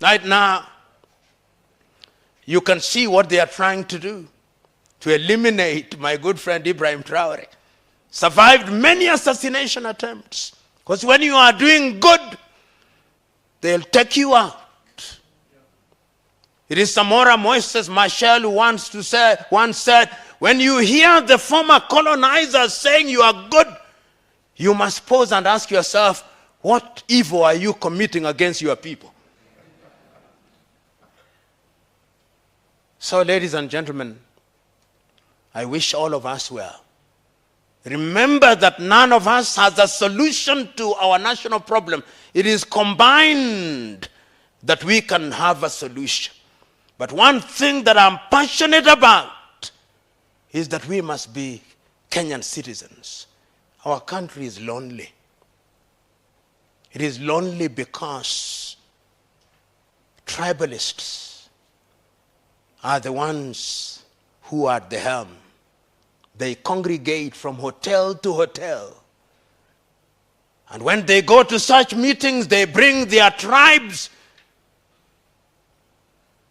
Right now, you can see what they are trying to do to eliminate my good friend Ibrahim Traore. Survived many assassination attempts. Because when you are doing good, they'll take you out. It is Samora Moises Machel who once said, when you hear the former colonizers saying you are good, you must pause and ask yourself, what evil are you committing against your people? So, ladies and gentlemen, I wish all of us well. Remember that none of us has a solution to our national problem. It is combined that we can have a solution. But one thing that I'm passionate about is that we must be Kenyan citizens. Our country is lonely. It is lonely because tribalists are the ones who are at the helm. They congregate from hotel to hotel. And when they go to such meetings, they bring their tribes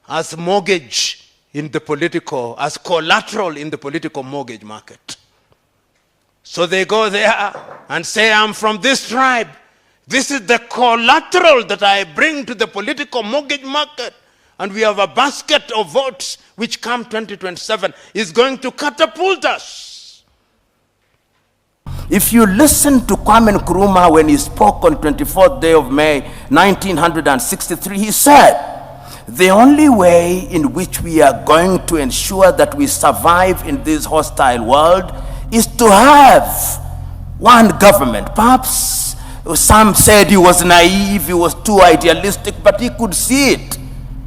as mortgage in the political, as collateral in the political mortgage market. So they go there and say, I'm from this tribe. This is the collateral that I bring to the political mortgage market. And we have a basket of votes which come 2027 is going to catapult us. If you listen to Kwame Nkrumah when he spoke on 24th day of May 1963, he said, the only way in which we are going to ensure that we survive in this hostile world is to have one government. Perhaps some said he was naive, he was too idealistic, but he could see it.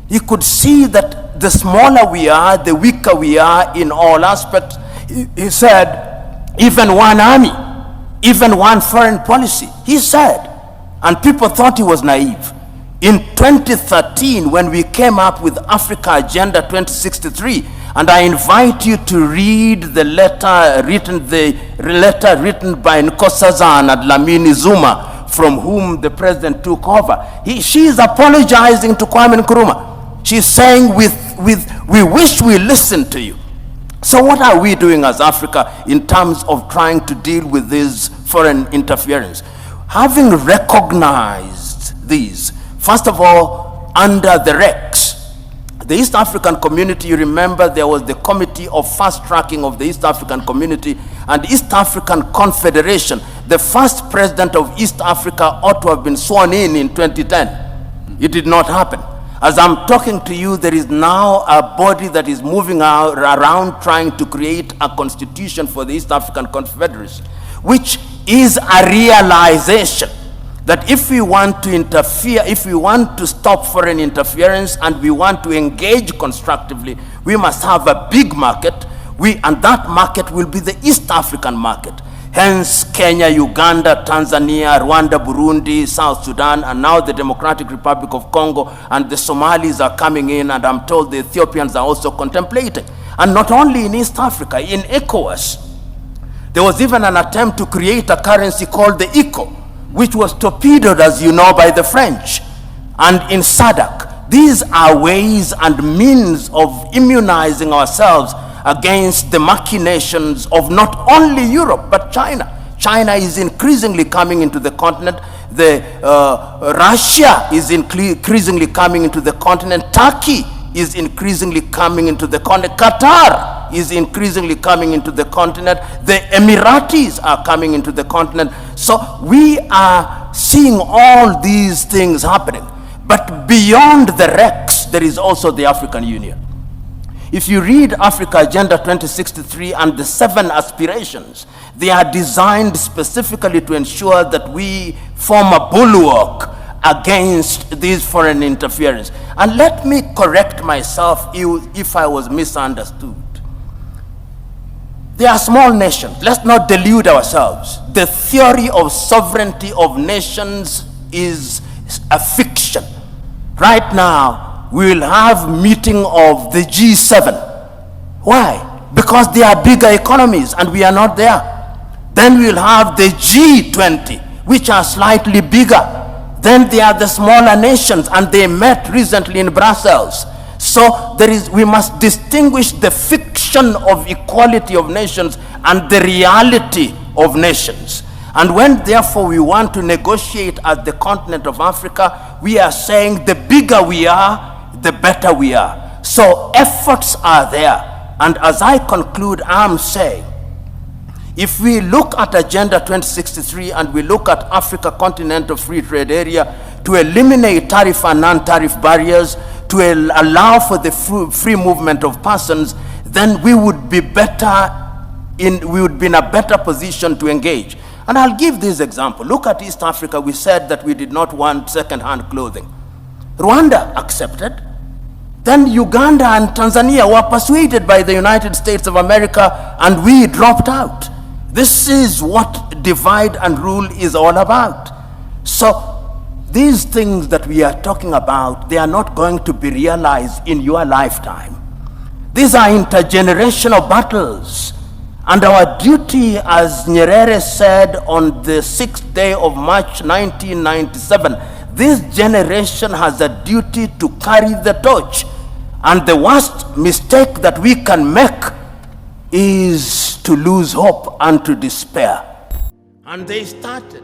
He could see that the smaller we are, the weaker we are in all aspects. He said, even one army, even one foreign policy, he said. And people thought he was naive. In 2013, when we came up with Africa Agenda 2063, and I invite you to read the letter written by Nkosazana Dlamini Zuma, from whom the president took over. She is apologizing to Kwame Nkrumah. She's saying, we wish we listened to you. So what are we doing as Africa in terms of trying to deal with this foreign interference? Having recognized these, first of all, under the REX, the East African community, you remember there was the Committee of Fast Tracking of the East African Community and East African Confederation. The first president of East Africa ought to have been sworn in 2010. It did not happen. As I'm talking to you, there is now a body that is moving around trying to create a constitution for the East African Confederacy, which is a realization that if we want to interfere, if we want to stop foreign interference and we want to engage constructively, we must have a big market, and that market will be the East African market. Hence, Kenya, Uganda, Tanzania, Rwanda, Burundi, South Sudan, and now the Democratic Republic of Congo, and the Somalis are coming in, and I'm told the Ethiopians are also contemplating. And not only in East Africa, in ECOWAS, there was even an attempt to create a currency called the ECO, which was torpedoed, as you know, by the French. And in SADC, these are ways and means of immunizing ourselves against the machinations of not only Europe, but China. China is increasingly coming into the continent. Russia is increasingly coming into the continent. Turkey is increasingly coming into the continent. Qatar is increasingly coming into the continent. The Emiratis are coming into the continent. So we are seeing all these things happening. But beyond the REX, there is also the African Union. If you read Africa Agenda 2063 and the 7 aspirations, they are designed specifically to ensure that we form a bulwark against this foreign interference. And let me correct myself if I was misunderstood. They are small nations. Let's not delude ourselves. The theory of sovereignty of nations is a fiction. Right now, we will have meeting of the G7. Why? Because they are bigger economies and we are not there. Then we will have the G20, which are slightly bigger. Then there are the smaller nations, and they met recently in Brussels. So we must distinguish the fiction of equality of nations and the reality of nations. And when therefore we want to negotiate at the continent of Africa, we are saying the bigger we are, the better we are. So efforts are there. And as I conclude, I'm saying, if we look at Agenda 2063 and we look at Africa Continental Free Trade Area to eliminate tariff and non-tariff barriers, to allow for the free movement of persons, then we would be in a better position to engage. And I'll give this example. Look at East Africa. We said that we did not want second-hand clothing. Rwanda accepted. Then Uganda and Tanzania were persuaded by the United States of America, and we dropped out. This is what divide and rule is all about. So these things that we are talking about, they are not going to be realized in your lifetime. These are intergenerational battles. And our duty, as Nyerere said on the 6th day of March 1997, this generation has a duty to carry the torch. And the worst mistake that we can make is to lose hope and to despair. And they started.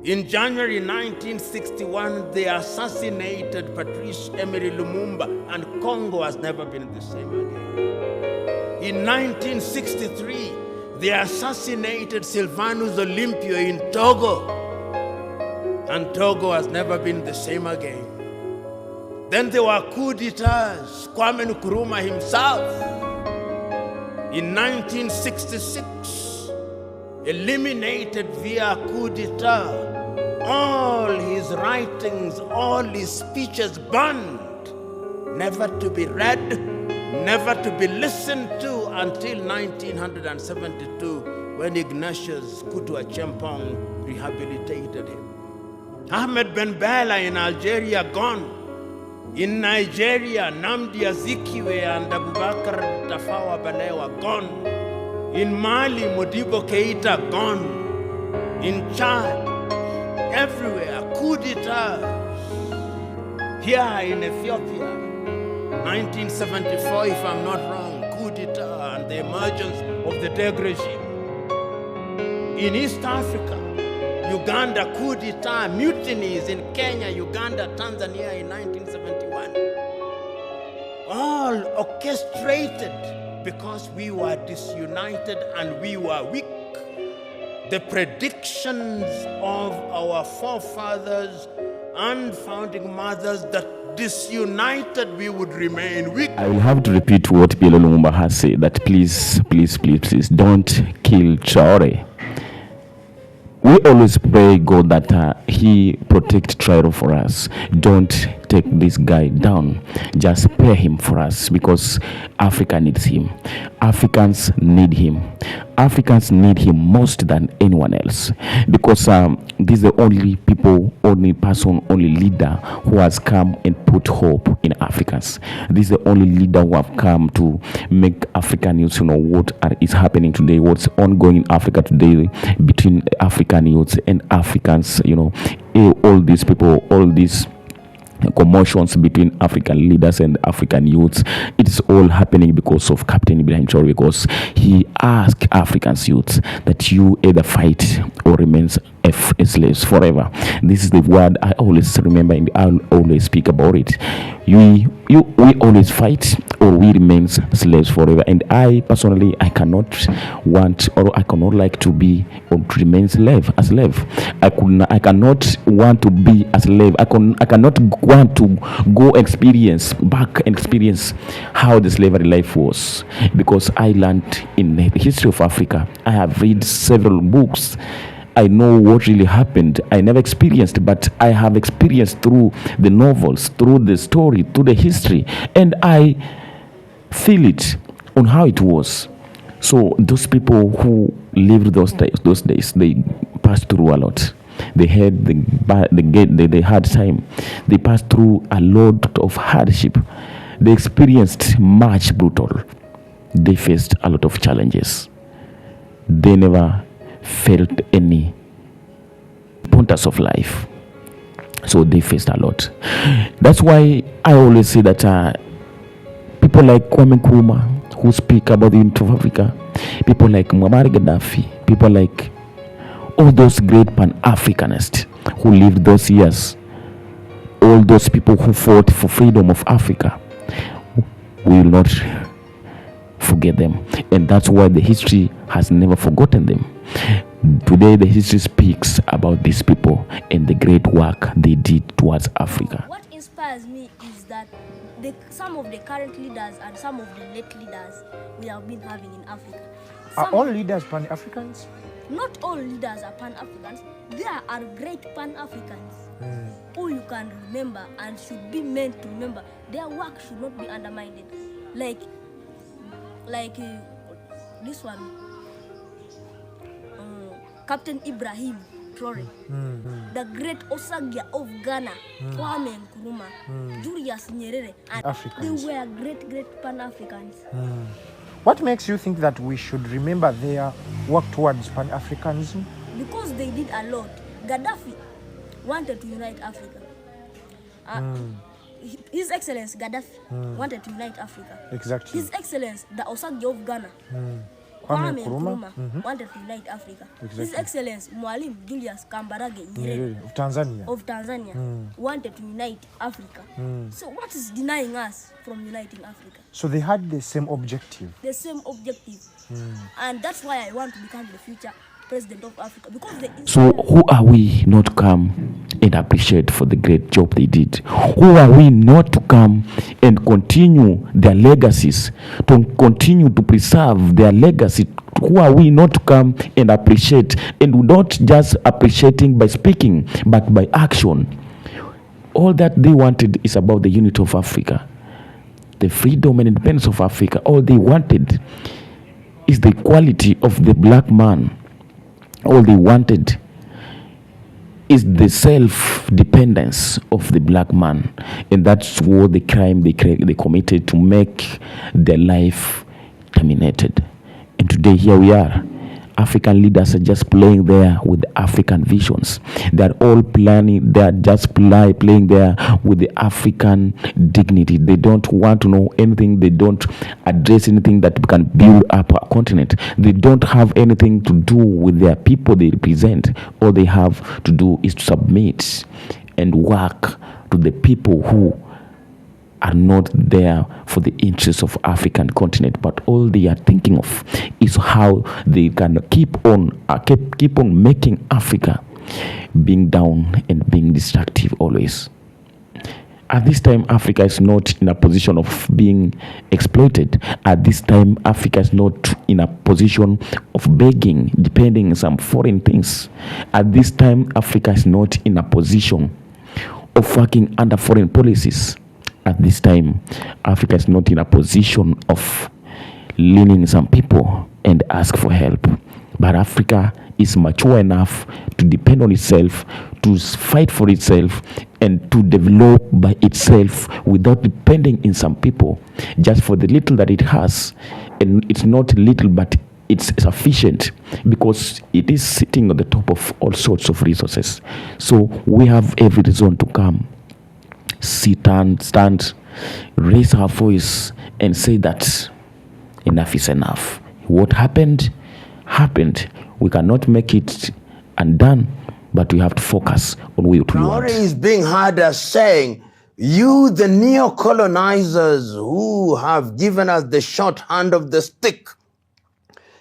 In January 1961, they assassinated Patrice Emery Lumumba, and Congo has never been the same again. In 1963, they assassinated Sylvanus Olympio in Togo, and Togo has never been the same again. Then there were coup d'etats. Kwame Nkrumah himself, in 1966, eliminated via coup d'etat. All his writings, all his speeches banned, never to be read, never to be listened to until 1972, when Ignatius Kutu Acheampong rehabilitated him. Ahmed Ben Bella in Algeria, gone. In Nigeria, Nnamdi Azikiwe and Abubakar Tafawa Balewa, gone. In Mali, Modibo Keita, gone. In Chad, everywhere, coup d'etat. Here in Ethiopia, 1974, if I'm not wrong, coup d'etat and the emergence of the Deg regime. In East Africa, Uganda, coup d'etat, mutinies in Kenya, Uganda, Tanzania in 1971. All orchestrated because we were disunited and we were weak. The predictions of our forefathers and founding mothers that disunited we would remain weak. I will have to repeat what P.L.O Lumumba has said, that please don't kill Traore. We always pray God that he protect Traore for us. Don't take this guy down. Just spare him for us, because Africa needs him. Africans need him. Africans need him most than anyone else, because this is the only person, only leader who has come and put hope in Africans. This is the only leader who have come to make African youths know what is happening today, what's ongoing in Africa today between African youths and Africans. All these people, all these commotions between African leaders and African youths, it's all happening because of Captain Ibrahim Traore, because he asked Africans youths that you either fight or remains slaves forever. This is the word I always remember and I'll always speak about it. We always fight or we remain slaves forever. And I personally, I cannot want, or I cannot like to be or to remain a slave. I cannot want to be a slave. I cannot want to go experience how the slavery life was, because I learned in the history of Africa. I have read several books. I know what really happened. I never experienced, but I have experienced through the novels, through the story, through the history, and I feel it on how it was. So those people who lived those days, they passed through a lot. They had they had time. They passed through a lot of hardship. They experienced much brutal. They faced a lot of challenges. They never felt any pointers of life. So they faced a lot. That's why I always say that people like Kwame Nkrumah, who speak about the unity of Africa, people like Muammar Gaddafi, people like all those great Pan-Africanists who lived those years, all those people who fought for freedom of Africa, we will not forget them. And that's why the history has never forgotten them. Today, the history speaks about these people and the great work they did towards Africa. What inspires me is that some of the current leaders and some of the late leaders we have been having in Africa. Are all leaders Pan-Africans? Not all leaders are Pan-Africans. There are great Pan-Africans who you can remember and should be meant to remember. Their work should not be undermined. Like this one, Captain Ibrahim Traore, the great Osagia of Ghana, Kwame Nkrumah, Julius Nyerere, and Africans. They were great Pan-Africans. What makes you think that we should remember their work towards Pan-Africanism? Because they did a lot. Gaddafi wanted to unite Africa. His Excellency Gaddafi wanted to unite Africa. Exactly. His Excellency, the Osagie of Ghana, Kwame Nkrumah wanted to unite Africa. Exactly. His Excellency Mwalimu Julius Kambarage Nyerere of Tanzania, wanted to unite Africa. So what is denying us from uniting Africa? So they had the same objective. The same objective. And that's why I want to become the future president of Africa. Because so who are we not to come and appreciate for the great job they did? Who are we not to come and continue their legacies, to continue to preserve their legacy? Who are we not to come and appreciate, and not just appreciating by speaking, but by action? All that they wanted is about the unity of Africa, the freedom and independence of Africa. All they wanted is the equality of the black man. All they wanted is the self-dependence of the black man. And that's what the crime they committed, to make their life terminated. And today here we are. African leaders are just playing there with the African visions. They're all planning, they're just playing there with the African dignity. They don't want to know anything. They don't address anything that can build up a continent. They don't have anything to do with their people they represent. All they have to do is to submit and work to the people who are not there for the interests of African continent, but all they are thinking of is how they can keep on making Africa being down and being destructive always. At this time, Africa is not in a position of being exploited. At this time, Africa is not in a position of begging, depending on some foreign things. At this time, Africa is not in a position of working under foreign policies. At this time, Africa is not in a position of leaning some people and ask for help. But Africa is mature enough to depend on itself, to fight for itself, and to develop by itself without depending in some people just for the little that it has. And it's not little, but it's sufficient, because it is sitting on the top of all sorts of resources. So we have every reason to come, sit and stand, raise our voice and say that enough is enough. What happened, happened. We cannot make it undone, but we have to focus on what we want. Traore is being heard as saying, you, the neocolonizers who have given us the short hand of the stick,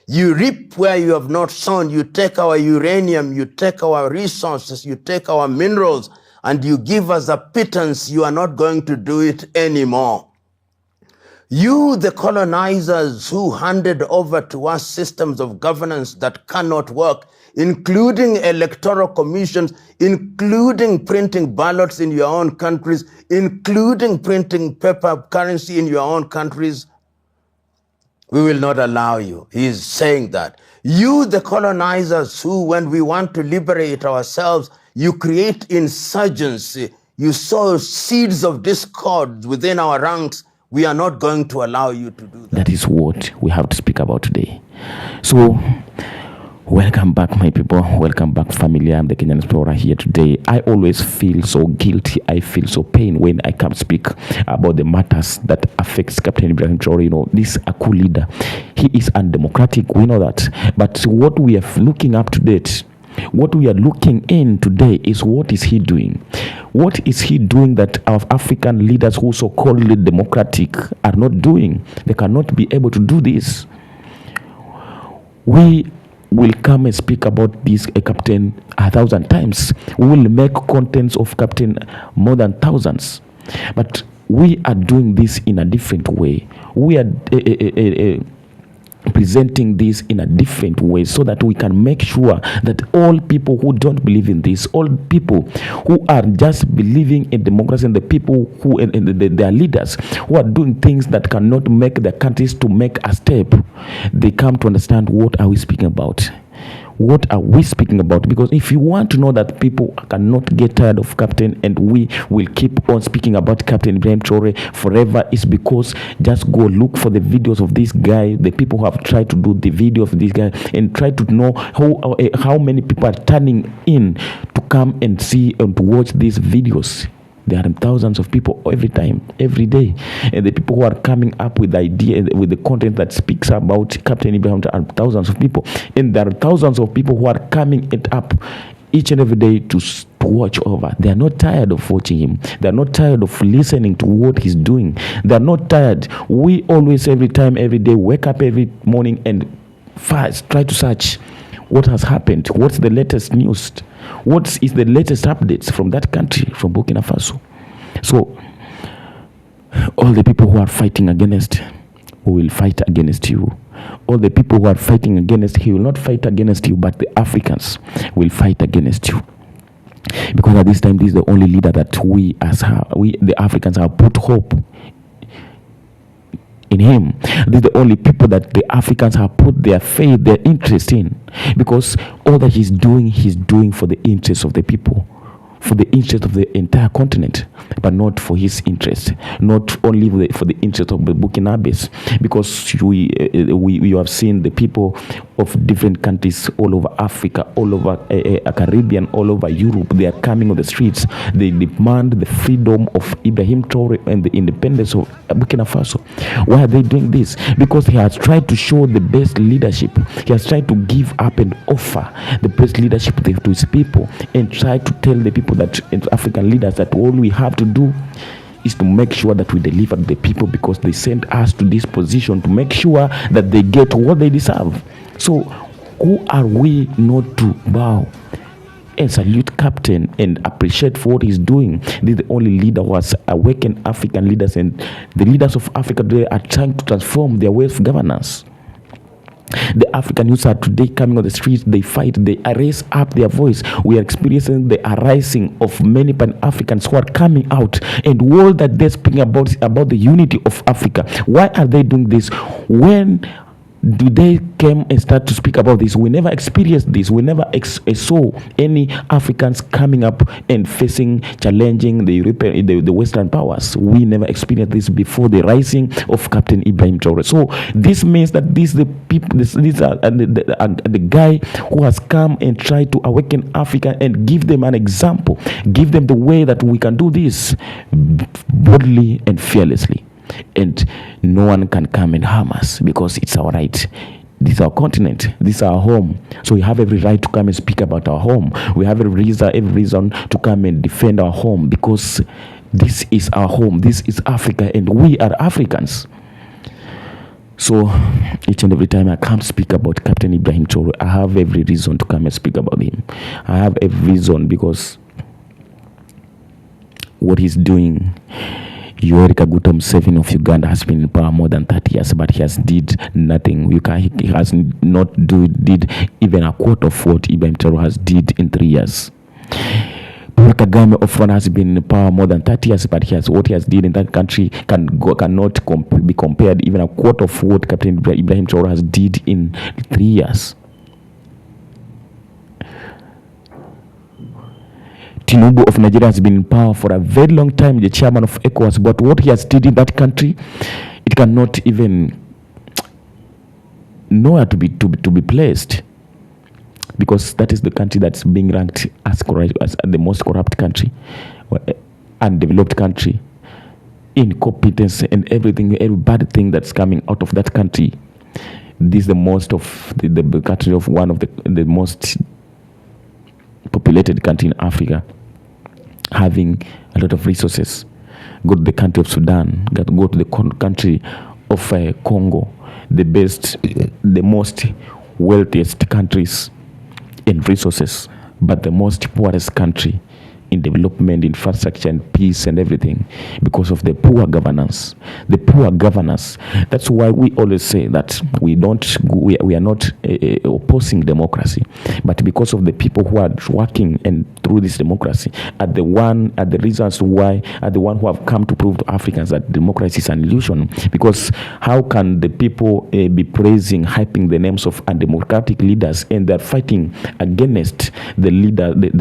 you reap where you have not sown. You take our uranium, you take our resources, you take our minerals, and you give us a pittance. You are not going to do it anymore. You, the colonizers who handed over to us systems of governance that cannot work, including electoral commissions, including printing ballots in your own countries, including printing paper currency in your own countries, we will not allow you. He is saying that. You, the colonizers who, when we want to liberate ourselves, you create insurgency, you sow seeds of discord within our ranks, we are not going to allow you to do that. That is what we have to speak about today. So Welcome back, my people. Welcome back, family. I'm the Kenyan Explorer here today. I always feel so guilty. I feel so pain when I come speak about the matters that affects Captain Ibrahim Traore. You know, this a cool leader. He is undemocratic. We know that. But what we are looking up to date, what we are looking in today is what is he doing? What is he doing that our African leaders who so-called democratic are not doing? They cannot be able to do this. We will come and speak about this Captain 1,000 times. We will make contents of Captain more than thousands. But we are doing this in a different way. We are presenting this in a different way so that we can make sure that all people who don't believe in this, all people who are just believing in democracy, and the people who and their leaders who are doing things that cannot make their countries to make a step, they come to understand what are we speaking about. What are we speaking about? Because if you want to know that people cannot get tired of Captain and we will keep on speaking about Captain Ibrahim Traore forever, is because just go look for the videos of this guy, the people who have tried to do the video of this guy, and try to know how many people are turning in to come and see and to watch these videos. There are thousands of people every time, every day. And the people who are coming up with the idea, with the content that speaks about Captain Ibrahim are thousands of people. And there are thousands of people who are coming it up each and every day to watch over. They are not tired of watching him. They are not tired of listening to what he's doing. They are not tired. We always, every time, every day, wake up every morning and fast, try to search what has happened, what's the latest news, what is the latest updates from that country, from Burkina Faso. So all the people who are fighting against, we will fight against you. All the people who are fighting against, he will not fight against you, but the Africans will fight against you. Because at this time, this is the only leader that we the Africans have put hope in him. This is the only people that the Africans have put their faith, their interest in. Because all that he's doing for the interest of the people, for the interest of the entire continent, but not for his interest, not only for the interest of the Burkinabes. Because we have seen the people of different countries all over Africa, all over Caribbean, all over Europe, they are coming on the streets. They demand the freedom of Ibrahim Traore and the independence of Burkina Faso. Why are they doing this? Because he has tried to show the best leadership. He has tried to give up and offer the best leadership to his people, and try to tell the people, that African leaders, that all we have to do is to make sure that we deliver the people, because they sent us to this position to make sure that they get what they deserve. So who are we not to bow and salute Captain and appreciate for what he's doing? This is the only leader who has awakened African leaders, and the leaders of Africa today are trying to transform their ways of governance. The African youths are today coming on the streets, they fight, they raise up their voice. We are experiencing the arising of many Pan-Africans who are coming out, and all that they're speaking about the unity of Africa. Why are they doing this? When do they come and start to speak about this? We never experienced this. We never saw any Africans coming up and challenging the European, the Western powers. We never experienced this before the rising of Captain Ibrahim Traore. So this means that these the people, these are the guy who has come and tried to awaken Africa and give them an example, give them the way that we can do this boldly and fearlessly. And no one can come and harm us, because it's our right. This is our continent. This is our home. So we have every right to come and speak about our home. We have every reason to come and defend our home, because this is our home. This is Africa, and we are Africans. So each and every time I come speak about Captain Ibrahim Traore, I have every reason to come and speak about him. I have every reason, because what he's doing. Yoweri Kaguta Museveni of Uganda has been in power more than 30 years, but he has did nothing. He has not did even a quarter of what Ibrahim Traore has did in 3 years. Paul Kagame of Rwanda has been in power more than 30 years, but what he has did in that country cannot be compared even a quarter of what Captain Ibrahim Traore has did in 3 years. Tinubu of Nigeria has been in power for a very long time, the chairman of ECOWAS, but what he has did in that country, it cannot even nowhere to be placed. because that is the country that's being ranked as the most corrupt country, undeveloped country, incompetence and everything, every bad thing that's coming out of that country. This is the most of the country of one of the most populated country in Africa, having a lot of resources. Go to the country of Sudan, go to the country of Congo, the most wealthiest countries in resources, but the most poorest country in development, infrastructure, and peace and everything, because of the poor governance. The poor governance. That's why we always say that we are not opposing democracy, but because of the people who are working and through this democracy are the one who have come to prove to Africans that democracy is an illusion. Because how can the people be praising, hyping the names of undemocratic leaders, and they're fighting against the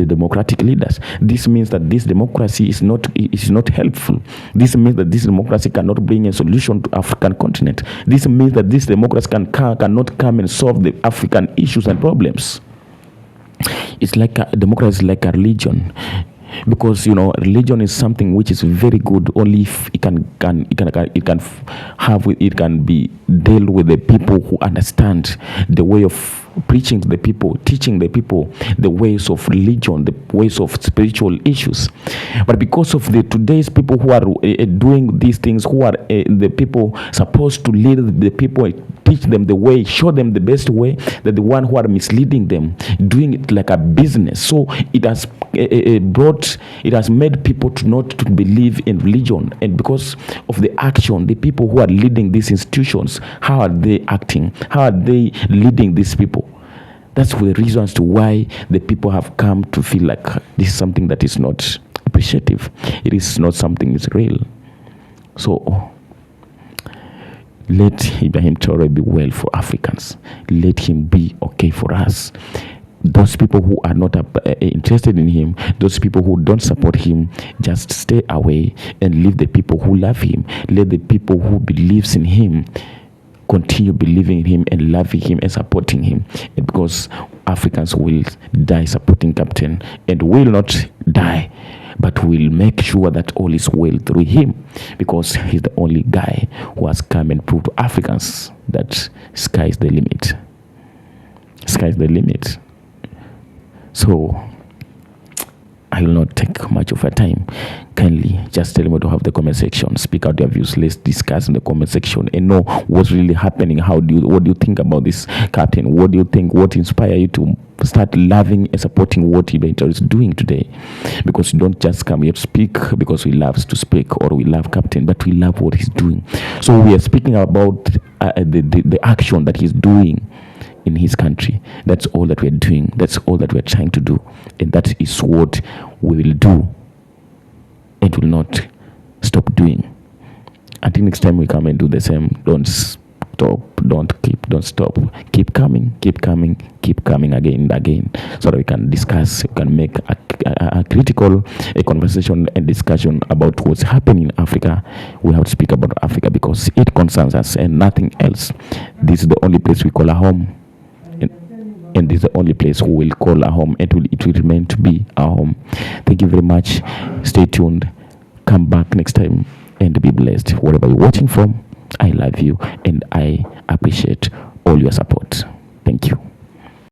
democratic leaders? This means that this democracy is not helpful. This means that this democracy cannot bring a solution to African continent. This means that this democracy cannot come and solve the African issues and problems. It's like democracy is like a religion, because religion is something which is very good only if it can be dealt with the people who understand the way of preaching to the people, teaching the people the ways of religion, the ways of spiritual issues. But because of today's people who are doing these things, who are the people supposed to lead the people, teach them the way, show them the best way, that the one who are misleading them, doing it like a business. So it has made people not to believe in religion. And because of the action, the people who are leading these institutions, how are they acting? How are they leading these people? That's the reasons to why the people have come to feel like this is something that is not appreciative. It is not something that's real. So let Ibrahim Traore be well for Africans. Let him be okay for us. Those people who are not interested in him, those people who don't support him, just stay away and leave the people who love him. Let the people who believes in him continue believing in him and loving him and supporting him, because Africans will die supporting Captain, and will not die, but will make sure that all is well through him, because he's the only guy who has come and proved to Africans that sky is the limit. Sky is the limit. So I will not take much of your time. Kindly just tell me to have the comment section. Speak out your views. Let's discuss in the comment section and know what's really happening. What do you think about this Captain? What do you think? What inspired you to start loving and supporting what he is doing today? Because you don't just come here to speak because we love to speak or we love Captain, but we love what he's doing. So we are speaking about the action that he's doing in his country. That's all that we're doing. That's all that we're trying to do. And that is what we will do and will not stop doing. Until next time we come and do the same. Don't stop, don't stop. Keep coming again and again, so that we can discuss, we can make a critical conversation and discussion about what's happening in Africa. We have to speak about Africa because it concerns us and nothing else. This is the only place we call a home. And this is the only place we will call our home. It will remain to be our home. Thank you very much. Stay tuned. Come back next time and be blessed. Wherever you're watching from, I love you and I appreciate all your support. Thank you.